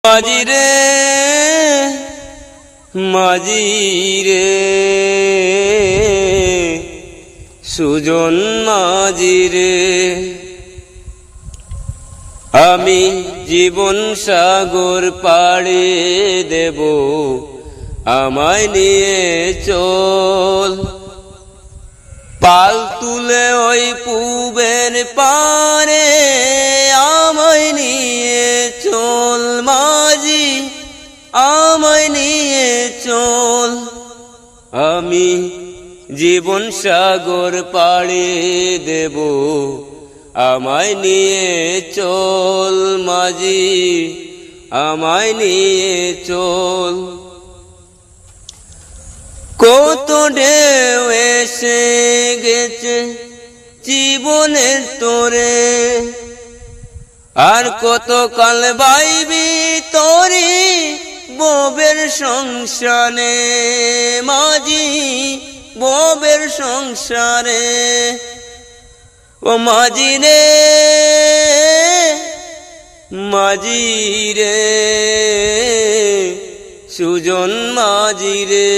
মাঝিরে মাঝিরে সুজন মাঝিরে আমি জীবন সাগর পাড়ে দেব আমায় নিয়ে চল পাল তুলে ওই পুবের পারে আমায় নিয়ে চল মাঝি আমায় নিয়ে চল আমি জীবন সাগর পাড়ে দেব আমায় নিয়ে চল মাঝি আমায় নিয়ে চল কত ঢেউ এসে গেছে জীবনের তোরে আর কত কাল বাইবি তোরে ববের সংসারে মাঝি ববের সংসারে ও মাঝি রে মাঝি রে সুজন মাঝি রে।